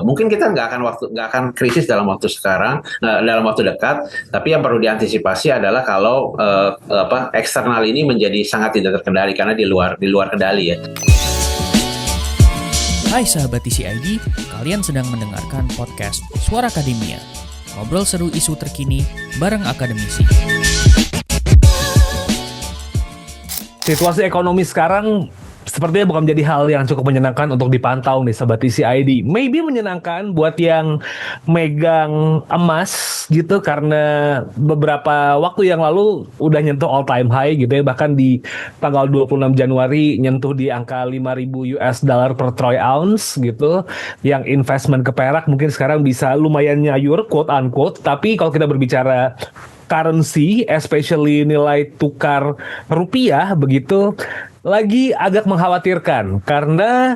Mungkin kita nggak akan krisis dalam waktu sekarang, dalam waktu dekat. Tapi yang perlu diantisipasi adalah kalau eksternal ini menjadi sangat tidak terkendali karena di luar kendali ya. Hai sahabat TCID, kalian sedang mendengarkan podcast Suara Akademia. Ngobrol seru isu terkini bareng akademisi. Situasi ekonomi sekarang sepertinya bukan menjadi hal yang cukup menyenangkan untuk dipantau nih sahabat TCID. Maybe menyenangkan buat yang megang emas gitu karena beberapa waktu yang lalu udah nyentuh all time high gitu ya. Bahkan di tanggal 26 Januari nyentuh di angka 5.000 US dollar per troy ounce gitu. Yang investment ke perak mungkin sekarang bisa lumayan nyayur quote unquote. Tapi kalau kita berbicara currency, especially nilai tukar rupiah begitu, lagi agak mengkhawatirkan karena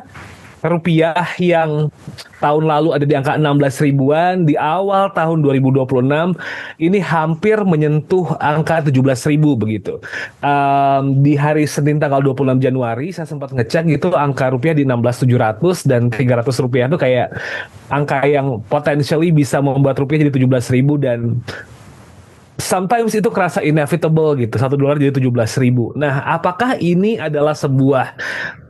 rupiah yang tahun lalu ada di angka 16 ribuan, di awal tahun 2026 ini hampir menyentuh angka 17 ribu begitu. Di hari Senin tanggal 26 Januari saya sempat ngecek gitu angka rupiah di 16.700 dan 300 rupiah itu kayak angka yang potentially bisa membuat rupiah jadi 17 ribu dan sometimes itu kerasa inevitable gitu, $1 jadi 17.000. Nah, apakah ini adalah sebuah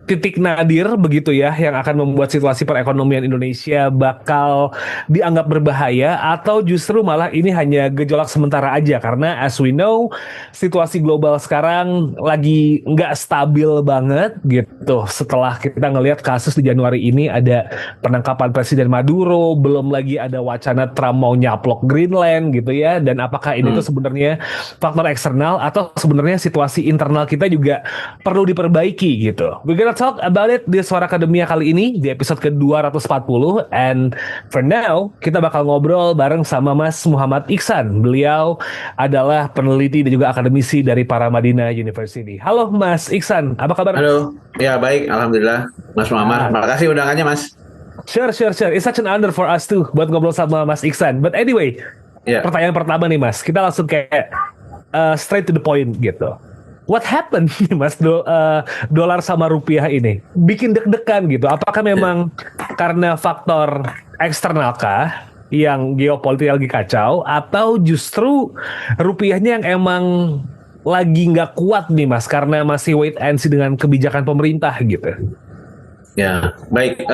titik nadir begitu ya yang akan membuat situasi perekonomian Indonesia bakal dianggap berbahaya atau justru malah ini hanya gejolak sementara aja karena as we know situasi global sekarang lagi nggak stabil banget gitu setelah kita ngelihat kasus di Januari ini ada penangkapan Presiden Maduro, belum lagi ada wacana Trump mau nyaplok Greenland gitu ya, dan apakah ini tuh sebenarnya faktor eksternal atau sebenarnya situasi internal kita juga perlu diperbaiki gitu. We're gonna talk about it di Suara Akademia kali ini di episode ke-240, and for now kita bakal ngobrol bareng sama Mas Muhammad Iksan. Beliau adalah peneliti dan juga akademisi dari Paramadina University. Halo Mas Iksan, apa kabar? Halo, ya baik, alhamdulillah Mas Muhammad. Makasih undangannya Mas. Sure. It's such an honor for us too buat ngobrol sama Mas Iksan. But anyway, pertanyaan pertama nih Mas, kita langsung kayak straight to the point gitu. What happened nih Mas, dolar sama rupiah ini bikin deg-degan gitu. Apakah memang karena faktor eksternal kah yang geopolitik lagi kacau, atau justru rupiahnya yang emang lagi nggak kuat nih Mas karena masih wait and see dengan kebijakan pemerintah gitu? Ya, baik.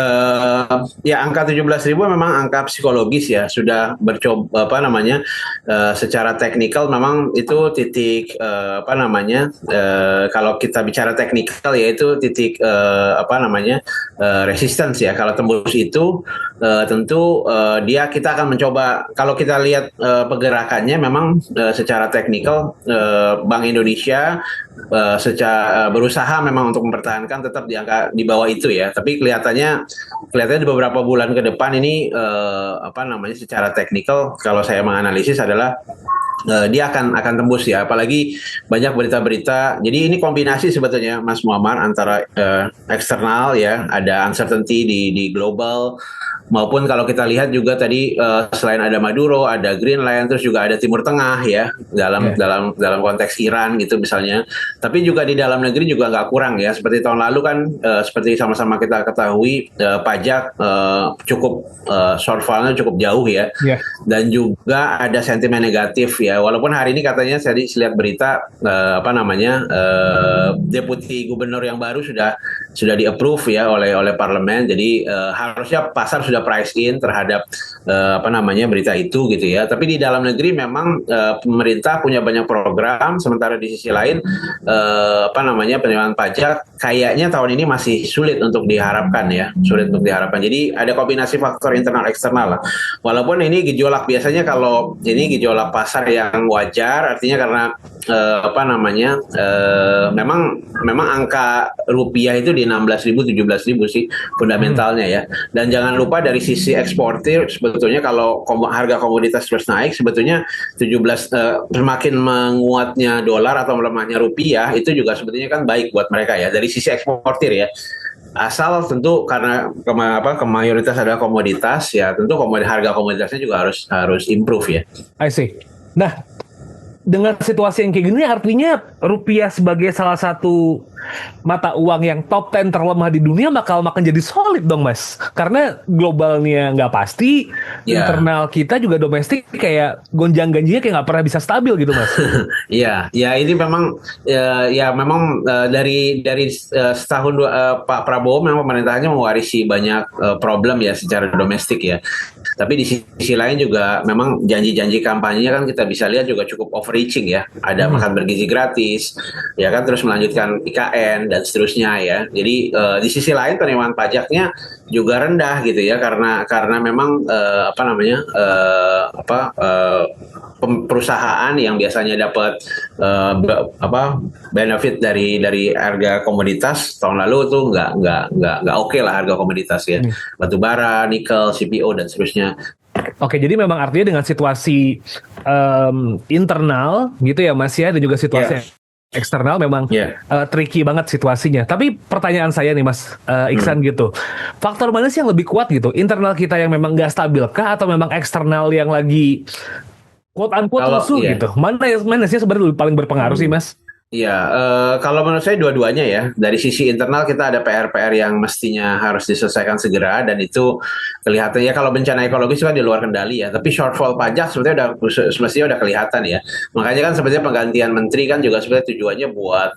Ya angka 17.000 memang angka psikologis ya. Sudah bercoba secara teknikal memang itu titik kalau kita bicara teknikal ya itu titik resistance ya. Kalau tembus itu tentu kita akan mencoba, kalau kita lihat pergerakannya memang secara teknikal Bank Indonesia secara berusaha memang untuk mempertahankan tetap di angka di bawah itu ya. Tapi kelihatannya di beberapa bulan ke depan ini secara teknikal kalau saya menganalisis adalah dia akan tembus ya, apalagi banyak berita-berita. Jadi ini kombinasi sebetulnya Mas Muhammad antara eksternal ya, ada uncertainty di global, maupun kalau kita lihat juga tadi selain ada Maduro, ada Greenland, terus juga ada Timur Tengah ya dalam konteks Iran gitu misalnya. Tapi juga di dalam negeri juga nggak kurang ya. Seperti tahun lalu kan seperti sama-sama kita ketahui pajak shortfall-nya cukup jauh ya. Dan juga ada sentimen negatif ya. Walaupun hari ini katanya saya lihat berita deputi gubernur yang baru sudah di-approve ya oleh parlemen. Jadi harusnya pasar sudah price in terhadap berita itu gitu ya. Tapi di dalam negeri memang pemerintah punya banyak program, sementara di sisi lain penerimaan pajak kayaknya tahun ini masih sulit untuk diharapkan ya. Jadi ada kombinasi faktor internal eksternal lah. Walaupun ini gejolak, biasanya kalau ini gejolak pasar yang wajar, artinya karena memang angka rupiah itu di 16.000 17.000 sih fundamentalnya ya. Dan jangan lupa dari sisi eksportir sebetulnya kalau harga komoditas terus naik, sebetulnya semakin menguatnya dolar atau melemahnya rupiah itu juga sebetulnya kan baik buat mereka ya dari sisi eksportir ya. Asal tentu karena mayoritas adalah komoditas ya, tentu harga komoditasnya juga harus improve ya. I see. Nah, dengan situasi yang kayak gini artinya rupiah sebagai salah satu mata uang yang top 10 terlemah di dunia bakal makin jadi solid dong Mas. Karena globalnya nggak pasti, Ya. internal kita juga domestik kayak gonjang-ganjinya kayak nggak pernah bisa stabil gitu Mas. Iya, ya ini memang ya memang dari setahun Pak Prabowo memang pemerintahnya mewarisi banyak problem ya secara domestik ya. Tapi di sisi lain juga memang janji-janji kampanyenya kan kita bisa lihat juga cukup overreaching ya. Ada makan bergizi gratis, ya kan, terus melanjutkan IKN dan seterusnya ya. Jadi di sisi lain penerimaan pajaknya juga rendah gitu ya, karena memang apa namanya perusahaan yang biasanya dapat benefit dari harga komoditas tahun lalu tuh nggak oke lah harga komoditas ya, batu bara, nikel, CPO dan seterusnya. Oke, jadi memang artinya dengan situasi internal gitu ya Mas ya, dan juga situasi eksternal memang tricky banget situasinya. Tapi pertanyaan saya nih Mas Iksan gitu, faktor mana sih yang lebih kuat gitu? Internal kita yang memang nggak stabil kah, atau memang eksternal yang lagi quote unquote rusuh gitu? Mana sih sebenarnya paling berpengaruh sih Mas? Iya, kalau menurut saya dua-duanya ya. Dari sisi internal kita ada PR-PR yang mestinya harus diselesaikan segera, dan itu kelihatannya kalau bencana ekologis kan di luar kendali ya. Tapi shortfall pajak sebetulnya semestinya udah kelihatan ya. Makanya kan sebetulnya penggantian menteri kan juga sebetulnya tujuannya buat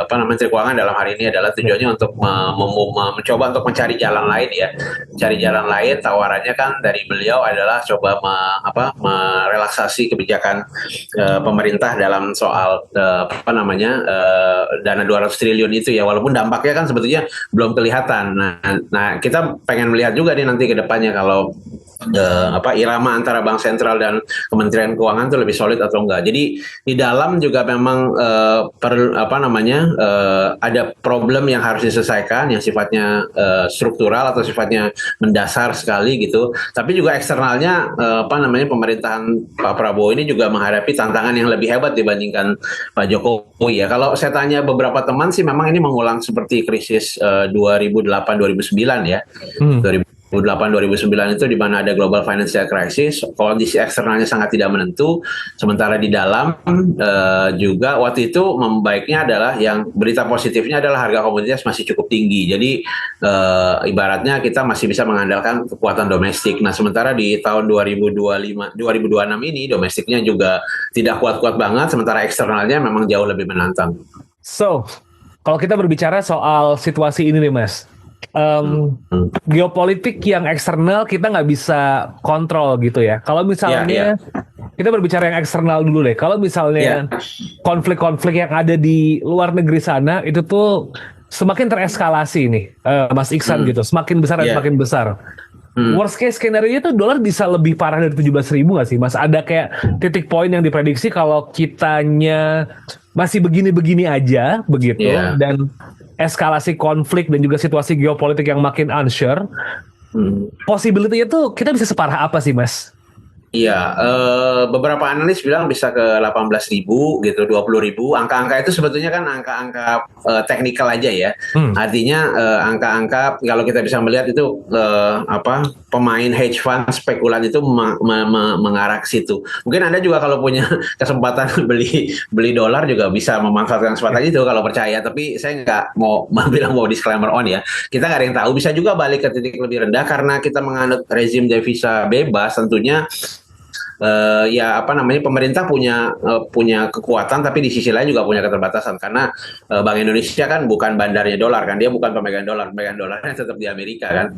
Menteri Keuangan dalam hari ini adalah tujuannya untuk mencoba untuk mencari jalan lain ya. Cari jalan lain, tawarannya kan dari beliau adalah coba merelaksasi kebijakan pemerintah dalam soal dana 200 triliun itu ya, walaupun dampaknya kan sebetulnya belum kelihatan. Nah kita pengen melihat juga nih nanti ke depannya kalau irama antara Bank Sentral dan Kementerian Keuangan itu lebih solid atau enggak. Jadi di dalam juga memang ada problem yang harus diselesaikan yang sifatnya struktural atau sifatnya mendasar sekali gitu. Tapi juga eksternalnya pemerintahan Pak Prabowo ini juga menghadapi tantangan yang lebih hebat dibandingkan Pak Jokowi ya. Kalau saya tanya beberapa teman sih memang ini mengulang seperti krisis 2008-2009 ya. 2008-2009 itu di mana ada global financial crisis, kondisi eksternalnya sangat tidak menentu, sementara di dalam juga waktu itu membaiknya adalah yang berita positifnya adalah harga komoditas masih cukup tinggi. Jadi ibaratnya kita masih bisa mengandalkan kekuatan domestik. Nah, sementara di tahun 2026 ini domestiknya juga tidak kuat-kuat banget, sementara eksternalnya memang jauh lebih menantang. So, kalau kita berbicara soal situasi ini nih Mas, geopolitik yang eksternal kita nggak bisa kontrol gitu ya. Kalau misalnya kita berbicara yang eksternal dulu deh. Kalau misalnya konflik-konflik yang ada di luar negeri sana itu tuh semakin tereskalasi nih, Mas Iksan gitu, semakin besar dan semakin besar. Worst case scenario itu dolar bisa lebih parah dari 17.000 nggak sih Mas? Ada kayak titik poin yang diprediksi kalau kitanya masih begini-begini aja begitu, dan eskalasi konflik dan juga situasi geopolitik yang makin unsure, possibility itu kita bisa separah apa sih Mas? Iya, beberapa analis bilang bisa ke 18.000 gitu, 20.000. Angka-angka itu sebetulnya kan angka-angka teknikal aja ya. Artinya angka-angka kalau kita bisa melihat itu pemain hedge fund spekulan itu mengarah ke situ. Mungkin Anda juga kalau punya kesempatan beli dolar juga bisa memanfaatkan kesempatan itu kalau percaya. Tapi saya nggak mau bilang mau disclaimer on ya. Kita nggak ada yang tahu. Bisa juga balik ke titik lebih rendah karena kita menganut rezim devisa bebas tentunya. Pemerintah punya kekuatan, tapi di sisi lain juga punya keterbatasan karena Bank Indonesia kan bukan bandarnya dolar kan, dia bukan pemegang dolarnya tetap di Amerika kan,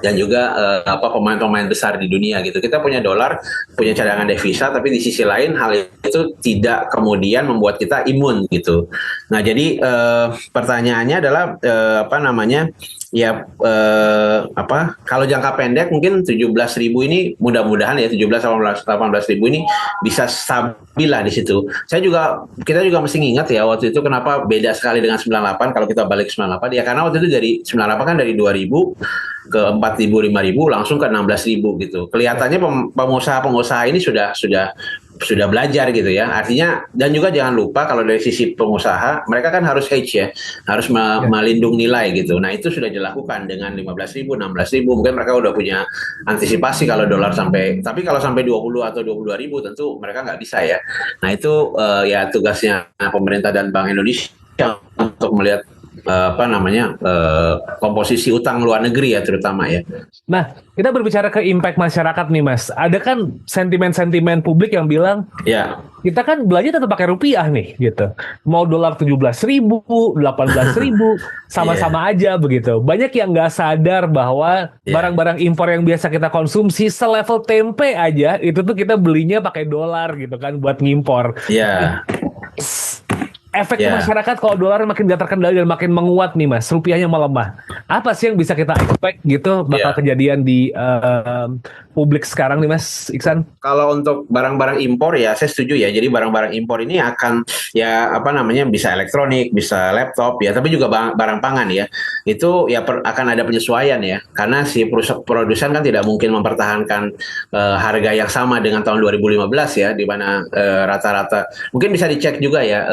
dan juga pemain-pemain besar di dunia gitu. Kita punya dolar, punya cadangan devisa, tapi di sisi lain hal itu tidak kemudian membuat kita imun gitu. Nah jadi pertanyaannya adalah kalau jangka pendek mungkin 17.000 ini mudah-mudahan ya 18.000 ini bisa stabil lah di situ. Kita juga mesti ingat ya waktu itu kenapa beda sekali dengan 98 kalau kita balik ke 98 ya, karena waktu itu dari 98 kan dari 2.000 ke 4.000, 5.000 langsung ke 16.000 gitu. Kelihatannya pengusaha ini sudah belajar gitu ya. Artinya, dan juga jangan lupa kalau dari sisi pengusaha mereka kan harus hedge ya, harus melindung nilai gitu. Nah itu sudah dilakukan dengan 15.000, 16.000. Mungkin mereka udah punya antisipasi kalau dolar tapi kalau sampai 20 atau 22.000 tentu mereka nggak bisa ya. Nah itu ya tugasnya pemerintah dan Bank Indonesia untuk melihat komposisi utang luar negeri ya terutama ya. Nah, kita berbicara ke impact masyarakat nih Mas. Ada kan sentimen-sentimen publik yang bilang, Ya, kita kan belanja tetap pakai rupiah nih gitu. Mau dolar 17.000, 18.000, sama-sama aja begitu. Banyak yang nggak sadar bahwa barang-barang impor yang biasa kita konsumsi selevel tempe aja itu tuh kita belinya pakai dolar gitu kan buat ngimpor. ya. Efek ke masyarakat kalau dolar makin gak terkendali dan makin menguat nih Mas, rupiahnya melemah. Apa sih yang bisa kita expect gitu bakal kejadian di publik sekarang nih Mas Iksan? Kalau untuk barang-barang impor ya saya setuju ya. Jadi barang-barang impor ini akan bisa elektronik, bisa laptop ya, tapi juga barang pangan ya. Itu ya akan ada penyesuaian ya. Karena si produsen kan tidak mungkin mempertahankan harga yang sama dengan tahun 2015 ya, di mana rata-rata mungkin bisa dicek juga ya.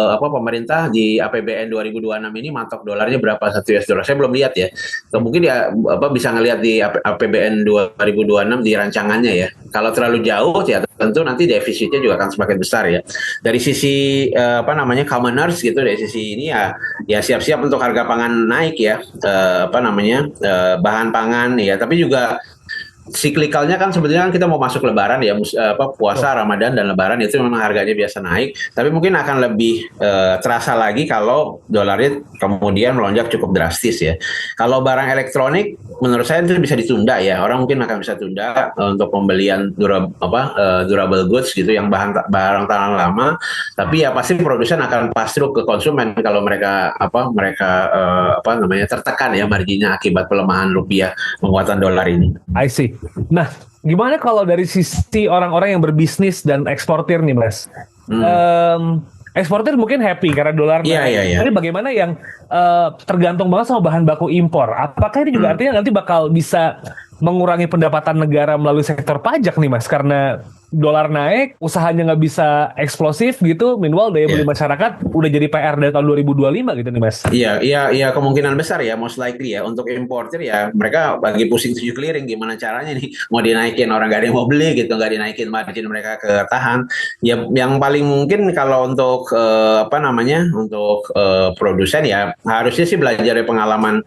Pemerintah di APBN 2026 ini matok dolarnya berapa satu US dollar. Saya belum lihat ya. Mungkin ya bisa ngelihat di APBN 2026 di rancangannya ya. Kalau terlalu jauh ya tentu nanti defisitnya juga akan semakin besar ya. Dari sisi commoners gitu, dari sisi ini ya siap-siap untuk harga pangan naik ya. Bahan pangan ya, tapi juga siklikalnya kan sebetulnya kita mau masuk Lebaran ya, puasa, Ramadan dan Lebaran itu memang harganya biasa naik, tapi mungkin akan lebih terasa lagi kalau dolarnya kemudian melonjak cukup drastis ya. Kalau barang elektronik menurut saya itu bisa ditunda ya, orang mungkin akan bisa tunda untuk pembelian durable goods gitu yang barang tahan lama, tapi ya pasti produsen akan pass through ke konsumen kalau mereka tertekan ya marginnya akibat pelemahan rupiah, penguatan dolar ini. I see. Nah, gimana kalau dari sisi orang-orang yang berbisnis dan eksportir nih, Mas? Eksportir mungkin happy karena dolar naik. Iya. Tapi bagaimana yang tergantung banget sama bahan baku impor? Apakah ini juga artinya nanti bakal bisa mengurangi pendapatan negara melalui sektor pajak nih, Mas? Karena dolar naik, usahanya nggak bisa eksplosif gitu, meanwhile daya beli masyarakat udah jadi PR dari tahun 2025 gitu nih Mas. Iya, kemungkinan besar ya, most likely ya, untuk importer ya, mereka lagi pusing 7 clearing, gimana caranya nih, mau dinaikin orang gak ada yang mau beli gitu, nggak dinaikin margin mereka ketahan. Ya, yang paling mungkin kalau untuk produsen ya, harusnya sih belajar dari pengalaman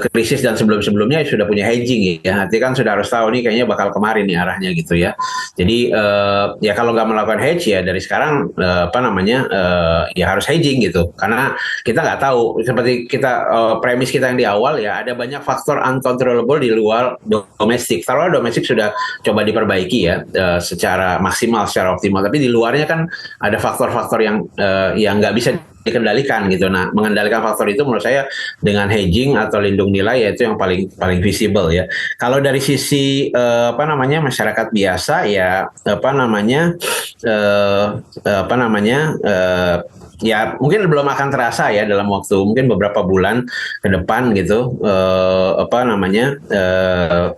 krisis dan sebelum-sebelumnya sudah punya hedging ya, nanti kan sudah harus tahu nih kayaknya bakal kemarin nih arahnya gitu ya. Jadi ya kalau nggak melakukan hedge ya dari sekarang ya harus hedging gitu, karena kita nggak tahu, seperti kita premis kita yang di awal ya, ada banyak faktor uncontrollable di luar domestik. Kalau domestik sudah coba diperbaiki ya secara maksimal, secara optimal, tapi di luarnya kan ada faktor-faktor yang nggak bisa dikendalikan gitu. Nah, mengendalikan faktor itu menurut saya dengan hedging atau lindung nilai ya itu yang paling visible ya. Kalau dari sisi masyarakat biasa ya ya mungkin belum akan terasa ya dalam waktu mungkin beberapa bulan ke depan gitu,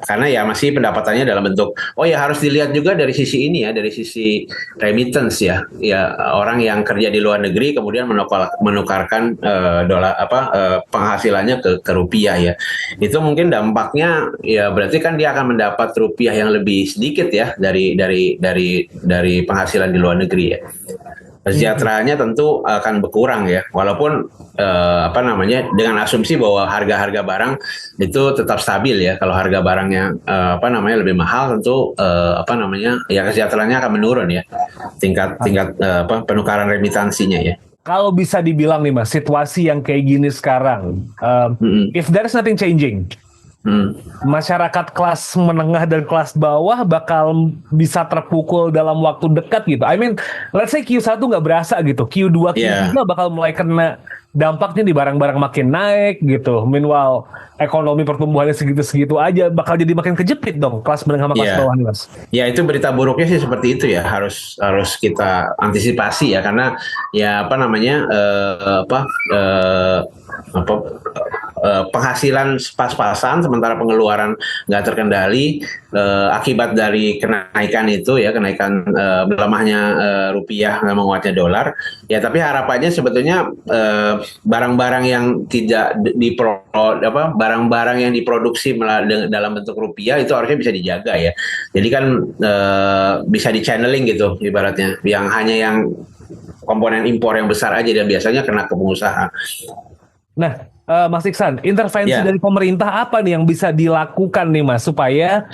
karena ya masih pendapatannya dalam bentuk harus dilihat juga dari sisi ini ya, dari sisi remittance ya orang yang kerja di luar negeri kemudian menukarkan dolar penghasilannya ke rupiah ya, itu mungkin dampaknya ya berarti kan dia akan mendapat rupiah yang lebih sedikit ya dari penghasilan di luar negeri ya. Kesejahteraannya tentu akan berkurang ya, walaupun dengan asumsi bahwa harga-harga barang itu tetap stabil ya. Kalau harga barangnya lebih mahal tentu ya kesejahteraannya akan menurun ya, tingkat penukaran remitansinya ya. Kalau bisa dibilang nih Mas, situasi yang kayak gini sekarang, if there's nothing changing, masyarakat kelas menengah dan kelas bawah bakal bisa terpukul dalam waktu dekat gitu. I mean, let's say Q1 nggak berasa gitu, Q2, Q3 bakal mulai kena dampaknya di barang-barang makin naik gitu. Meanwhile, ekonomi pertumbuhannya segitu-segitu aja, bakal jadi makin kejepit dong kelas menengah sama kelas bawah nih Mas. Ya itu berita buruknya sih seperti itu ya, harus kita antisipasi ya, karena ya penghasilan pas-pasan sementara pengeluaran nggak terkendali akibat dari kenaikan itu ya, kenaikan melemahnya rupiah dan menguatnya dolar ya. Tapi harapannya sebetulnya barang-barang yang tidak barang-barang yang diproduksi dalam bentuk rupiah itu harusnya bisa dijaga ya. Jadi kan bisa di channeling gitu ibaratnya, yang hanya yang komponen impor yang besar aja dan biasanya kena ke pengusaha. Nah, Mas Iksan, intervensi Ya. dari pemerintah apa nih yang bisa dilakukan nih Mas supaya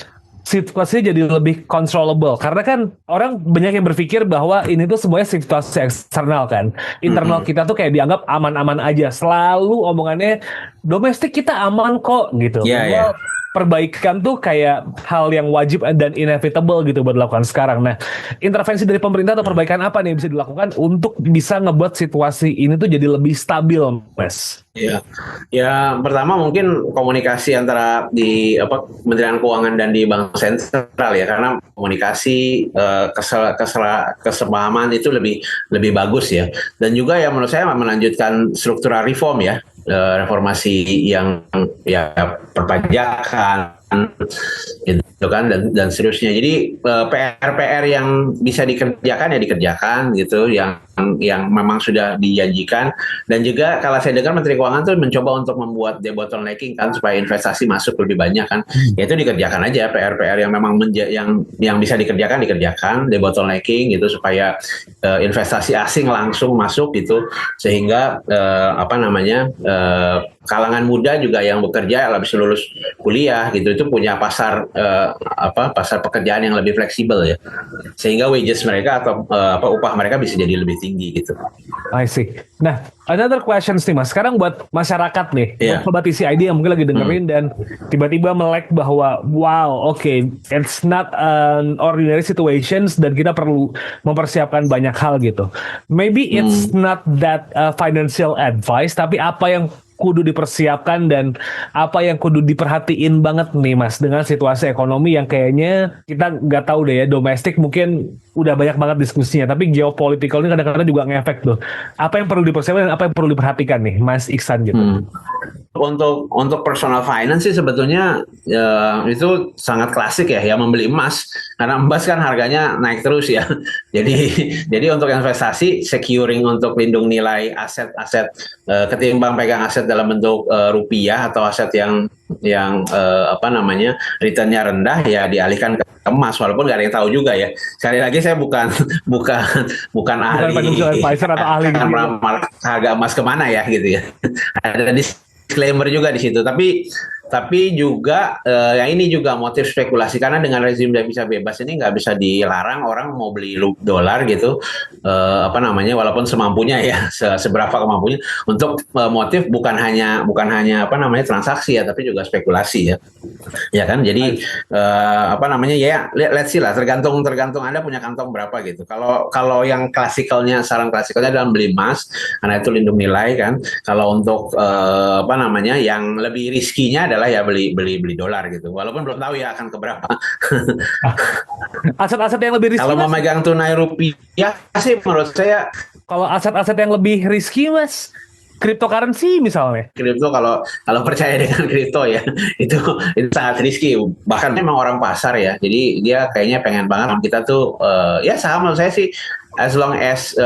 situasinya jadi lebih controllable? Karena kan orang banyak yang berpikir bahwa ini tuh semuanya situasi eksternal kan. Internal kita tuh kayak dianggap aman-aman aja. Selalu omongannya domestik kita aman kok gitu. Iya, Padahal iya. perbaikan tuh kayak hal yang wajib dan inevitable gitu buat dilakukan sekarang. Nah, intervensi dari pemerintah atau perbaikan apa nih yang bisa dilakukan untuk bisa ngebuat situasi ini tuh jadi lebih stabil, Mas? Ya, ya pertama mungkin komunikasi antara di Kementerian Keuangan dan di Bank Sentral ya, karena komunikasi kesepahaman itu lebih bagus ya, dan juga ya menurut saya melanjutkan struktural reform ya, reformasi yang ya perpajakan gitu kan dan seterusnya. Jadi PR yang bisa dikerjakan ya dikerjakan gitu, yang memang sudah dijanjikan. Dan juga kalau saya dengar Menteri Keuangan tuh mencoba untuk membuat debottlenecking kan supaya investasi masuk lebih banyak kan. Ya itu dikerjakan aja PR yang memang yang bisa dikerjakan debottlenecking gitu supaya investasi asing langsung masuk gitu, sehingga kalangan muda juga yang bekerja habis lulus kuliah gitu itu punya pasar pekerjaan yang lebih fleksibel ya, sehingga wages mereka atau upah mereka bisa jadi lebih tinggi gitu. I see. Nah, another questions nih Mas. Sekarang buat masyarakat nih, Yeah. buat sobat TCID yang mungkin lagi dengerin dan tiba-tiba melek bahwa wow, okay, it's not an ordinary situations dan kita perlu mempersiapkan banyak hal gitu. Maybe it's not that financial advice, tapi apa yang kudu dipersiapkan dan apa yang kudu diperhatiin banget nih Mas dengan situasi ekonomi yang kayaknya kita nggak tahu deh ya, domestik mungkin udah banyak banget diskusinya, tapi geopolitical ini kadang-kadang juga ngefek tuh. Apa yang perlu dipersiapkan dan apa yang perlu diperhatikan nih Mas Iksan gitu. Untuk personal finance sih sebetulnya itu sangat klasik ya membeli emas, karena emas kan harganya naik terus ya. Jadi untuk investasi, securing untuk lindung nilai aset ketimbang pegang aset dalam bentuk rupiah atau aset yang returnnya rendah ya dialihkan ke emas, walaupun nggak ada yang tahu juga ya. Sekali lagi saya bukan ahli financial advisor atau ahli gitu. meramal harga emas kemana ya gitu ya. Ada disclaimer juga di situ, tapi juga yang ini juga motif spekulasi, karena dengan rezim devisa bebas ini nggak bisa dilarang orang mau beli dolar gitu, walaupun semampunya ya, seberapa kemampunya, untuk motif bukan hanya transaksi ya, tapi juga spekulasi ya kan. Jadi let's see lah, tergantung Anda punya kantong berapa gitu. Kalau yang saran klasikalnya dalam beli emas karena itu lindung nilai kan. Kalau untuk yang lebih riskinya adalah ya beli dolar gitu, walaupun belum tahu ya akan keberapa. Aset-aset yang lebih risky Kalau Mas? memegang tunai rupiah sih menurut saya, Kalau aset-aset yang lebih risky Mas, cryptocurrency misalnya. kripto, kalau percaya dengan kripto ya itu sangat riski, bahkan memang orang pasar ya, jadi dia kayaknya pengen banget kita tuh ya saham. Menurut saya sih as long as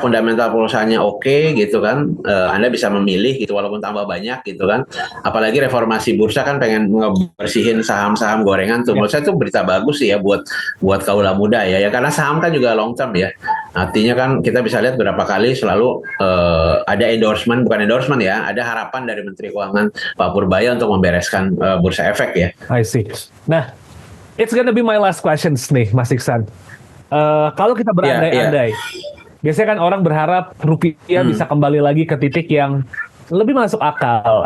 fundamental perusahaannya oke gitu kan, Anda bisa memilih gitu walaupun tambah banyak gitu kan. Apalagi reformasi bursa kan pengen ngebersihin saham-saham gorengan tuh. Menurut saya itu berita bagus sih ya buat kaula muda ya, karena saham kan juga long term ya. Artinya kan kita bisa lihat berapa kali selalu ada bukan endorsement ya, ada harapan dari Menteri Keuangan Pak Purbaya untuk membereskan bursa efek ya. I see. Nah, it's gonna be my last questions nih, Mas Iksan. Kalau kita berandai-andai, biasanya kan orang berharap rupiah bisa kembali lagi ke titik yang lebih masuk akal.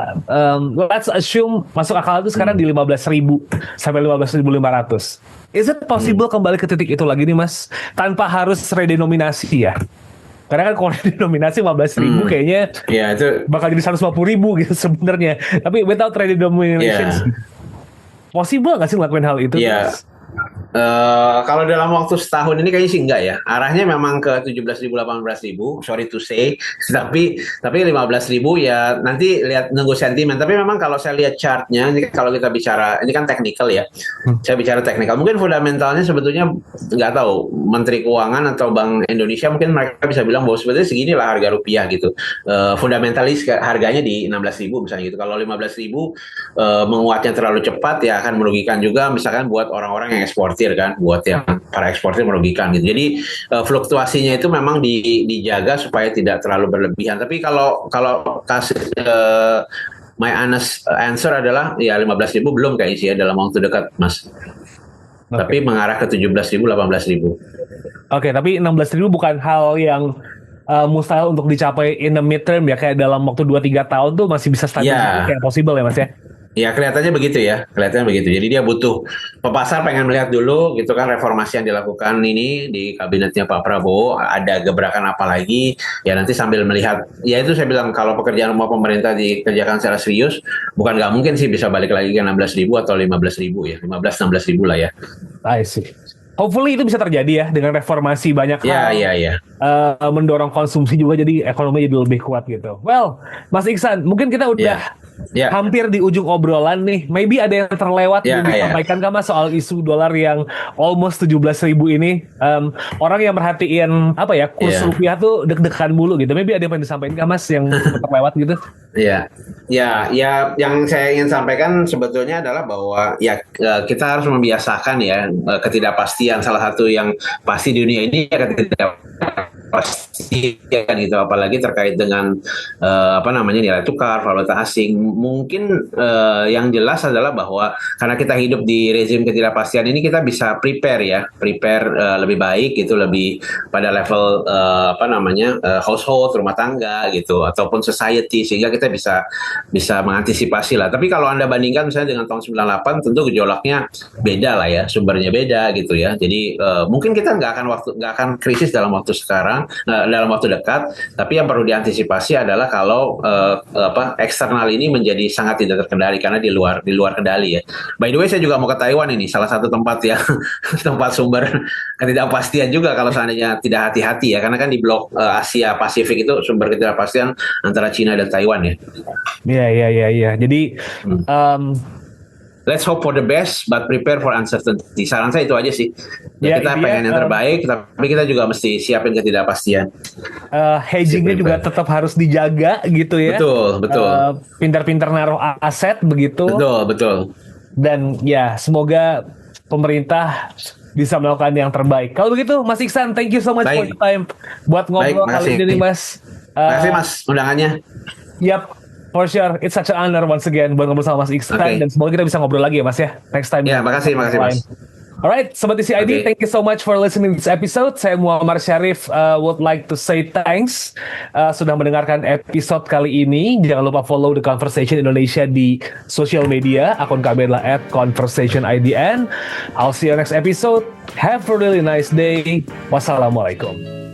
Let's assume masuk akal itu sekarang di 15.000 sampai 15.500. Is it possible kembali ke titik itu lagi nih Mas? Tanpa harus redenominasi ya? Karena kan kalau redenominasi 15.000 kayaknya itu bakal jadi 150.000 gitu sebenarnya. Tapi without redenomination, possible nggak sih ngelakuin hal itu? Mas? Kalau dalam waktu setahun ini kayaknya sih enggak ya. Arahnya memang ke 17.000, 18.000. Sorry to say. Tapi 15.000 ya nanti nunggu sentimen. Tapi memang kalau saya lihat chartnya, ini kalau kita bicara, ini kan teknikal ya. Saya bicara teknikal. Mungkin fundamentalnya sebetulnya nggak tahu. Menteri Keuangan atau Bank Indonesia mungkin mereka bisa bilang bahwa sebetulnya seginilah harga rupiah gitu. Fundamentalis harganya di 16.000 misalnya gitu. Kalau 15.000 menguatnya terlalu cepat ya akan merugikan juga misalkan buat orang-orang yang eksportir eksportir kan, buat yang para eksportir merugikan gitu. Jadi fluktuasinya itu memang dijaga supaya tidak terlalu berlebihan. Tapi kalau kasih my honest answer adalah ya 15.000 belum kayaknya sih ya dalam waktu dekat, Mas. Tapi mengarah ke 17.000, 18.000. Oke, tapi 16.000 bukan hal yang mustahil untuk dicapai in the midterm ya, kayak dalam waktu 2-3 tahun tuh masih bisa stabil kayak possible ya Mas ya? Ya kelihatannya begitu ya, Jadi dia butuh, pasar pengen melihat dulu gitu kan reformasi yang dilakukan ini di kabinetnya Pak Prabowo, ada gebrakan apa lagi, ya nanti sambil melihat, ya itu saya bilang kalau pekerjaan rumah pemerintah dikerjakan secara serius, bukan nggak mungkin sih bisa balik lagi ke 16.000 atau 15.000 ya, 15-16.000 lah ya. I see. Hopefully itu bisa terjadi ya dengan reformasi banyak hal. Ya. Mendorong konsumsi juga jadi ekonomi jadi lebih kuat gitu. Well, Mas Iksan, mungkin kita udah hampir di ujung obrolan nih. Maybe ada yang terlewat yang disampaikan kan Mas soal isu dolar yang almost 17.000 ini. Orang yang merhatiin kurs rupiah tuh deg-degan mulu gitu. Maybe ada yang disampaikan kan Mas yang terlewat gitu? Ya, yang saya ingin sampaikan sebetulnya adalah bahwa ya kita harus membiasakan ya ketidakpastian. Salah satu yang pasti di dunia ini ya ketidakpastian gitu, apalagi terkait dengan nilai tukar, valuta asing. Mungkin yang jelas adalah bahwa karena kita hidup di rezim ketidakpastian ini, kita bisa prepare lebih baik gitu, lebih pada level household, rumah tangga gitu, ataupun society, sehingga kita bisa mengantisipasi lah. Tapi kalau Anda bandingkan misalnya dengan tahun 98, tentu gejolaknya beda lah ya, sumbernya beda gitu ya. Jadi mungkin kita nggak akan krisis dalam waktu sekarang, dalam waktu dekat. Tapi yang perlu diantisipasi adalah kalau eksternal ini menjadi sangat tidak terkendali karena di luar kendali ya. By the way, saya juga mau ke Taiwan ini, salah satu tempat yang tempat sumber ketidakpastian juga kalau seandainya tidak hati-hati ya, karena kan di blok Asia Pasifik itu sumber ketidakpastian antara Cina dan Taiwan ya. Iya. Jadi let's hope for the best, but prepare for uncertainty. Saran saya itu aja sih. Ya, kita pengen yang terbaik, tapi kita juga mesti siapin ketidakpastian. Hedgingnya juga tetap harus dijaga gitu ya. Betul. Pintar-pintar naruh aset begitu. Betul. Dan ya semoga pemerintah bisa melakukan yang terbaik. Kalau begitu, Mas Iksan, thank you so much for your time buat ngobrol kali ini, Mas. Makasih Mas undangannya. Yap. For sure, it's such an honor once again buat ngobrol sama Mas Iksan, dan semoga kita bisa ngobrol lagi ya Mas ya, next time. Ya, makasih Mas. Alright, Sobat Isi ID, thank you so much for listening to this episode. Saya Muammar Syarif would like to say thanks sudah mendengarkan episode kali ini. Jangan lupa follow The Conversation Indonesia di social media. Akun kami adalah @conversationidn. I'll see you next episode. Have a really nice day. Wassalamualaikum.